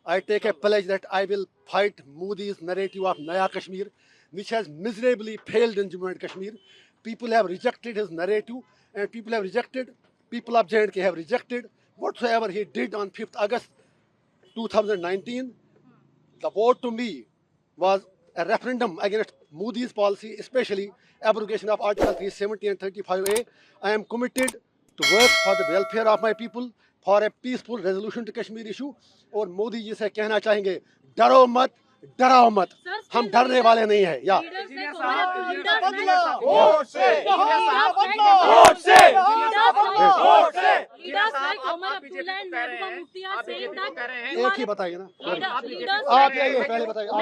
I take a pledge that I will fight Modi's narrative of Naya Kashmir, which has miserably failed in Jammu and Kashmir. People have rejected his narrative, and people of J&K have rejected whatsoever he did on 5th August 2019. The vote to me was a referendum against Modi's policy, especially abrogation of Article 370 and 35A. I am committed to work for the welfare of my people, for a peaceful resolution to Kashmir issue. और मोदी जी से कहना चाहेंगे, डरो मत, डराओ मत, हम डरने वाले नहीं हैं. या एक ही बताइए ना, आप ये पहले बताइए, आप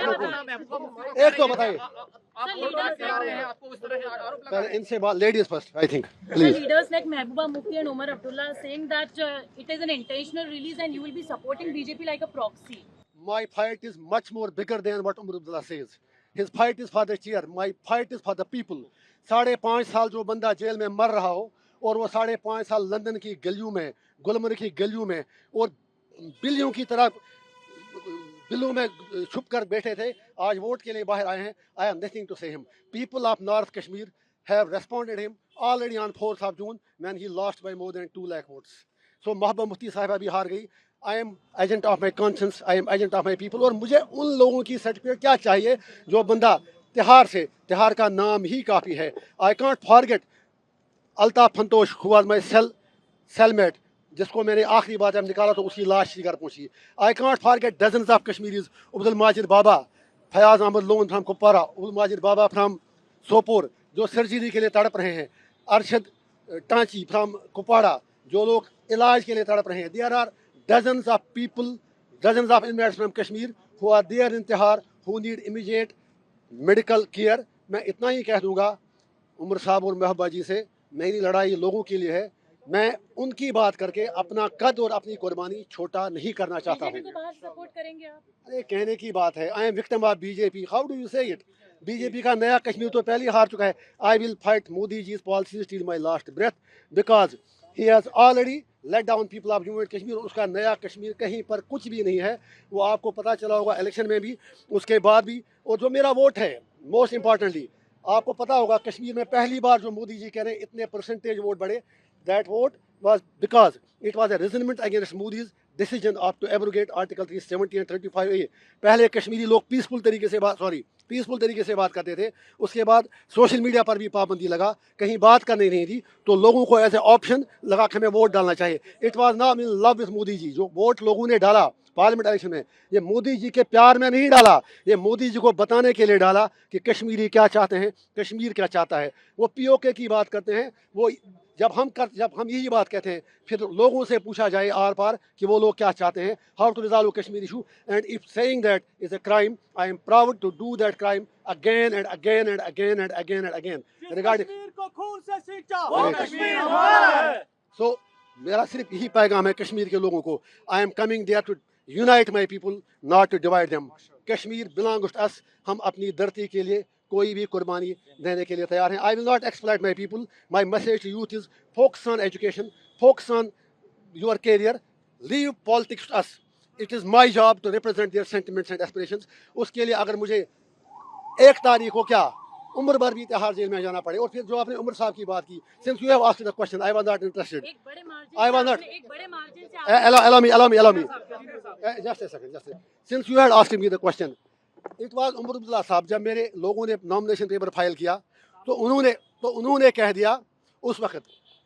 एक तो बताइए पहले इनसे बात. Ladies first, I think, please. Leaders like Mehbooba Mufti and Omar Abdullah are saying that it is an intentional release and you will be supporting BJP like a proxy. My fight is much more bigger than what Omar Abdullah says. His fight is for the chair. My fight is for the people. 5.5 साल जो बंदा jail में मर रहा हो, और वो 5.5 साल लंदन की गलियों में, गुलमर्ग की गलियों में, और बिल्लियों की तरह बिल्लों में छुप कर बैठे थे, आज वोट के लिए बाहर आए हैं. I have nothing to say him. People of North Kashmir have responded him already on 4th of June when he lost by more than 2 lakh votes. So Mahbooba Mufti साहिबा भी हार गई. I am agent of my conscience, I am agent of my people. और मुझे उन लोगों की certificate क्या चाहिए जो बंदा तिहाड़ का नाम ही काफ़ी है. I can't forget Altaf फंतोश who was my cellmate, जिसको मैंने आखिरी बार जब निकाला तो उसकी लाश घर पहुंची. I can't forget dozens of Kashmiris, Abdul Majid Baba, Fayaz Ahmad Loan from Kupwara, Abdul Majid Baba from Sopur, जो सर्जरी के लिए तड़प रहे हैं. अरशद टांची from Kupwara, जो लोग इलाज के लिए तड़प रहे हैं. There are dozens of people, dozens of inmates from Kashmir who are there in Tihar who need immediate medical care. मैं इतना ही कह दूंगा उमर साहब और महबूबा जी से, मेरी लड़ाई लोगों के लिए है. मैं उनकी बात करके अपना कद और अपनी कुर्बानी छोटा नहीं करना चाहता हूँ. सपोर्ट करेंगे आप? अरे कहने की बात है. I am victim of BJP. How do you say it? BJP का नया कश्मीर तो पहले ही हार चुका है. I will fight Modi ji's policies till my last breath because he has already let down people of Jammu and Kashmir. उसका नया कश्मीर कहीं पर कुछ भी नहीं है. वो आपको पता चला होगा इलेक्शन में भी, उसके बाद भी. और जो मेरा वोट है, मोस्ट इम्पॉर्टेंटली आपको पता होगा, कश्मीर में पहली बार जो मोदी जी कह रहे हैं इतने परसेंटेज वोट बढ़े, that vote was because it was a resentment against Modi's decision of to abrogate Article 370 and 35A. पहले कश्मीरी लोग पीसफुल तरीके से बात करते थे. उसके बाद सोशल मीडिया पर भी पाबंदी लगा, कहीं बात करनी नहीं थी, तो लोगों को ऐसे ऑप्शन लगा कि हमें वोट डालना चाहिए. It was not in love with Modi ji. जो वोट लोगों ने डाला पार्लियामेंट इलेक्शन में, ये मोदी जी के प्यार में नहीं डाला, ये मोदी जी को बताने के लिए डाला कि कश्मीरी क्या चाहते हैं, कश्मीर क्या चाहता है. वो पीओके की बात करते हैं. वो जब हम यही बात कहते हैं, फिर लोगों से पूछा जाए आर पार कि वो लोग क्या चाहते हैं, how to resolve Kashmir issue. And if saying that is a crime, I am proud to do that crime again and again and again and again and again regarding. So मेरा सिर्फ यही पैगाम है कश्मीर के लोगों को. I am coming there to unite my people, not to divide them. Kashmir belongs to us. हम अपनी धरती के लिए कोई भी कुर्बानी देने के लिए तैयार हैं. I will not exploit my people. My message to youth is focus on education, focus on your career, leave politics to us. It is my job to represent their sentiments and aspirations. उसके लिए अगर मुझे 1 तारीख को क्या उम्र भर भी तिहाड़ जेल में जाना पड़े. और फिर जो आपने उमर साहब की बात की, since you have asked the question, I was not interested. I was not. allow me just a second. Since you had asked me the question, it was Omar Abdullah साहब. जब मेरे लोगों ने नॉमिनेशन पेपर फाइल किया तो उन्होंने कह दिया उस वक्त,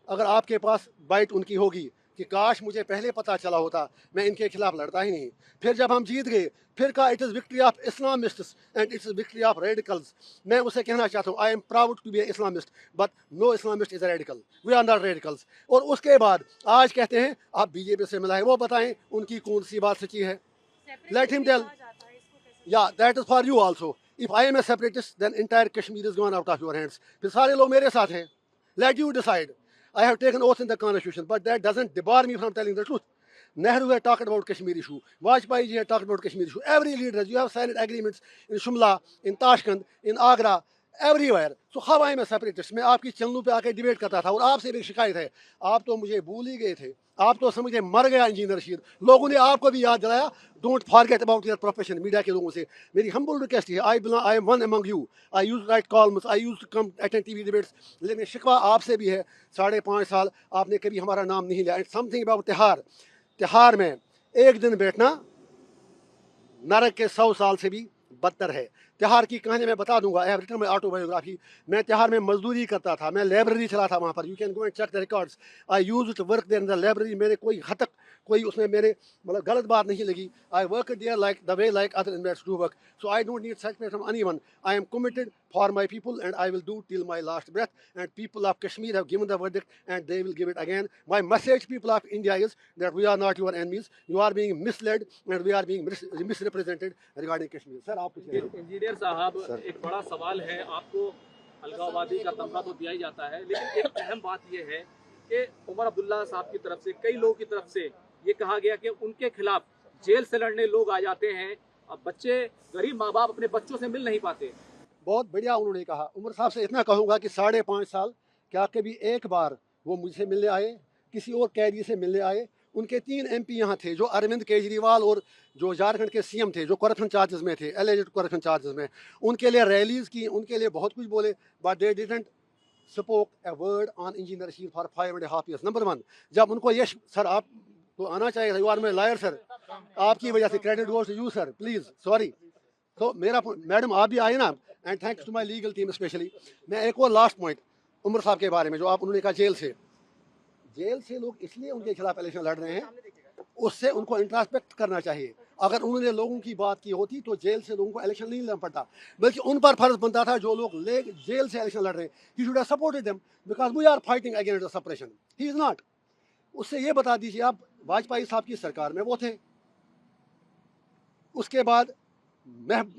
अगर आपके पास बाइट उनकी होगी कि काश मुझे पहले पता चला होता, मैं इनके खिलाफ लड़ता ही नहीं. फिर जब हम जीत गए, फिर कहा it is victory of Islamists and it's victory of radicals. मैं उसे कहना चाहता हूँ, I am proud to be Islamist, but no Islamist is a radical. We are not radicals. और उसके बाद आज कहते हैं आप बीजेपी से मिलाएं. वो बताएं उनकी कौन सी बात सच्ची है. Let him tell. Yeah, that is for you also. If I am a separatist, then entire Kashmir is gone out of your hands. फिर सारे लोग मेरे साथ हैं. Let you decide. I have taken oath in the constitution, but that doesn't debar me from telling the truth. Nehru had talked about Kashmir issue. Vajpayee ji had talked about Kashmir issue. Every leader, you have signed agreements in Shumla, in Tashkent, in Agra, everywhere. So how I am a separatist? मैं आपकी चंदू पे आके debate करता था और आपसे भी शिकायत है. आप तो मुझे भूल ही गए थे. आप तो समझे मर गया इंजीनियर रशीद। लोगों ने आपको भी याद दिलाया, don't forget about your profession. Media के लोगों से मेरी हम्बल रिक्वेस्ट है, I am one among you, I used write columns, I used to come attend TV debates, लेकिन शिकवा आपसे भी है, 5.5 साल आपने कभी हमारा नाम नहीं लिया। एंड समथिंग अबाउट तिहार, तिहार में एक दिन बैठना नरक के 100 साल से भी बदतर है। तिहार की कहानी मैं बता दूंगा, I have written my autobiography. मैं तिहार में मजदूरी करता था, मैं लाइब्रेरी चला था वहाँ पर, you can go and check the records, I used to work there in the library. मेरे कोई हद तक कोई उसमें मेरे मतलब गलत बात नहीं लगी। I work there like the way like other investors do work, so I don't need certificate from anyone. I am committed for my people and I will do till my last breath, and people of Kashmir have given the verdict and they will give it again. My message, people of India, is that we are not your enemies. You are being misled and we are being misrepresented regarding Kashmir. Sir, आप कुछ engineer साहब, एक बड़ा सवाल है, आपको अलगाववादी का तमगा तो दिया ही जाता है, लेकिन एक अहम बात यह है कि उमर अब्दुल्ला साहब की तरफ से, कई लोगों की तरफ से ये कहा गया कि उनके खिलाफ जेल से लड़ने लोग आ जाते हैं, अब बच्चे, गरीब माँ बाप अपने बच्चों से मिल नहीं पाते। बहुत बढ़िया उन्होंने कहा। उमर साहब से इतना कहूँगा कि 5.5 साल क्या कभी एक बार वो मुझसे मिलने आए, किसी और कैदी से मिलने आए? उनके 3 MP यहाँ थे, जो अरविंद केजरीवाल और जो झारखंड के CM थे, जो करप्शन चार्जेस में थे, एलिजेड करप्शन चार्जेस में, उनके लिए रैलीज की, उनके लिए बहुत कुछ बोले, but they didn't spoke a word on engineer Rashid for 5.5 years। Number 1, जब उनको यश, सर आप तो आना चाहिए था, you are my lawyer sir, आपकी वजह से credit goes to you sir, please sorry. तो मेरा मैडम आप भी आए ना, and thanks to my legal team specially. मैं एक और लास्ट पॉइंट उमर साहब के बारे में, जो आप उन्होंने कहा जेल से लोग इसलिए उनके खिलाफ इलेक्शन लड़ रहे हैं, उससे उनको इंट्रास्पेक्ट करना चाहिए। अगर उन्होंने लोगों की बात की होती तो जेल से लोगों को इलेक्शन नहीं लड़ना पड़ता, बल्कि उन पर फर्ज बनता था जो लोग जेल से इलेक्शन लड़ रहे हैं, he should have supported them because we are fighting against the suppression, he is not. उससे ये बता दीजिए आप, वाजपेयी साहब की सरकार में वो थे, उसके बाद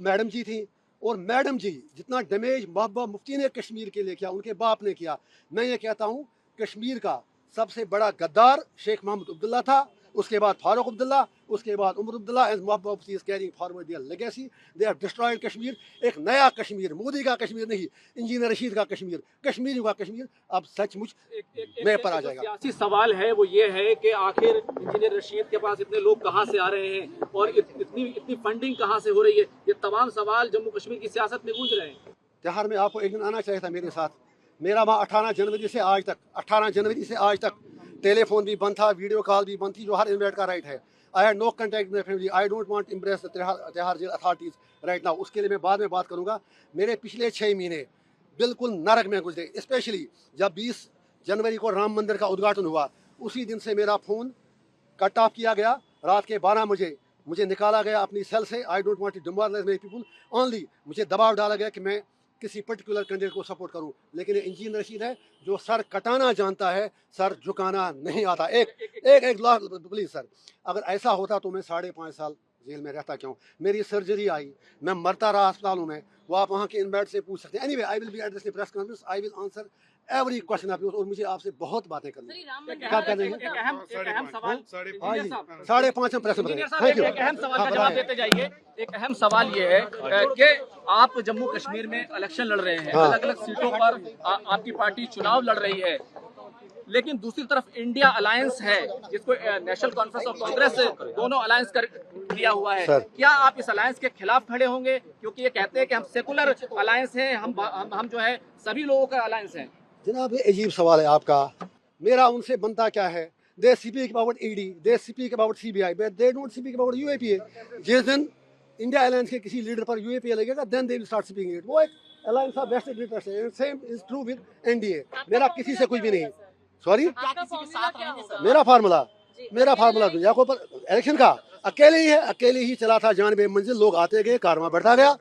मैडम जी थी, और मैडम जी जितना डैमेज महबूबा मुफ्ती ने कश्मीर के लिए किया, उनके बाप ने किया। मैं ये कहता हूँ कश्मीर का सबसे बड़ा गद्दार शेख मोहम्मद अब्दुल्ला था, उसके बाद फारूक अब्दुल्ला, उसके बाद Omar Abdullah, and Mehbooba Mufti is carrying forward their legacy. They have destroyed Kashmir. एक नया कश्मीर, मोदी का कश्मीर नहीं, इंजीनियर रशीद का कश्मीर, कश्मीरियों का कश्मीर अब सचमुच मैं पर आ जाएगा। सियासी सवाल है वो ये है कि आखिर इंजीनियर रशीद के पास इतने लोग कहाँ से आ रहे हैं और इतनी फंडिंग कहाँ से हो रही है, ये तमाम सवाल जम्मू कश्मीर की सियासत में गूंज रहे हैं। तिहार में आपको एक दिन आना चाहिए था मेरे साथ। मेरा वहाँ 18 जनवरी से आज तक टेलीफोन भी बंद था, वीडियो कॉल भी बंद थी, जो हर इन्वेट का राइट है। I had no contact with family, I don't want impress Tihar jail authorities right now. उसके लिए मैं बाद में बात करूँगा। मेरे पिछले 6 महीने बिल्कुल नरक में गुजरे, स्पेशली जब 20 जनवरी को राम मंदिर का उद्घाटन हुआ, उसी दिन से मेरा फ़ोन कट ऑफ किया गया। रात के 12 बजे मुझे निकाला गया अपनी सेल से। I don't want to demoralize my people, only मुझे दबाव डाला गया कि मैं किसी पर्टिकुलर कैंडिडेट को सपोर्ट करूं, लेकिन ये इंजीनियर रशीद है जो सर कटाना जानता है, सर झुकाना नहीं आता। एक प्लीज सर, अगर ऐसा होता तो मैं 5.5 साल जेल में रहता क्यों? मेरी सर्जरी आई, मैं मरता रहा अस्पतालों में, वो आप वहाँ के इनमेट से पूछ सकते हैं। Anyway, I will be addressing press conference, I will answer every question of yours, और मुझे आपसे बहुत बातें करनी है। क्या कर रहे हैं? एक अहम सवाल, 5.5 हम प्रेस में इंजीनियर साहब, थैंक यू। एक अहम सवाल का जवाब देते जाइए। एक अहम सवाल ये है कि आप जम्मू कश्मीर में इलेक्शन लड़ रहे हैं, अलग अलग सीटों पर आपकी पार्टी चुनाव लड़ रही है, लेकिन दूसरी तरफ इंडिया अलायंस है, जिसको नेशनल कॉन्फ्रेंस ऑफ कांग्रेस दोनों अलायंस कर लिया हुआ है। क्या आप इस अलायंस के खिलाफ खड़े होंगे? क्योंकि ये कहते हैं कि हम सेकुलर अलायंस हैं, हम जो है सभी लोगों का अलायंस हैं। जनाब, ये अजीब सवाल है आपका। मेरा उनसे बनता क्या है? They speak about ED, they speak about CBI, but they don't speak about UAPA। जिस दिन इंडिया अलायंस के किसी लीडर पर UAPA लगेगा, then they will start speaking it. वो एक अलायंस ऑफ वेस्टेड इंटरेस्ट है, same is true with NDA। मेरा किसी से कुछ भी नहीं, सॉरी, मेरा फार्मूला दुनिया को इलेक्शन का अकेले ही चला था जान बेमंजिल। लोग आते गए, कारवां बढ़ता गया।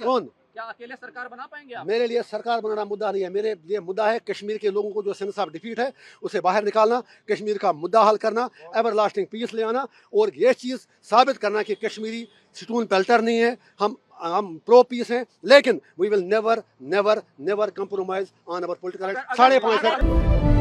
कौन? क्या अकेले सरकार बना पाएंगे आप? मेरे लिए सरकार बनाना मुद्दा नहीं है, मेरे लिए मुद्दा है कश्मीर के लोगों को जो सेंस ऑफ डिफीट है उसे बाहर निकालना, कश्मीर का मुद्दा हल करना, एवर लास्टिंग पीस ले आना, और ये चीज़ साबित करना कि कश्मीरी स्टून पेल्टर नहीं है, हम प्रो पीस हैं, लेकिन we will never compromise on our political right. 5.5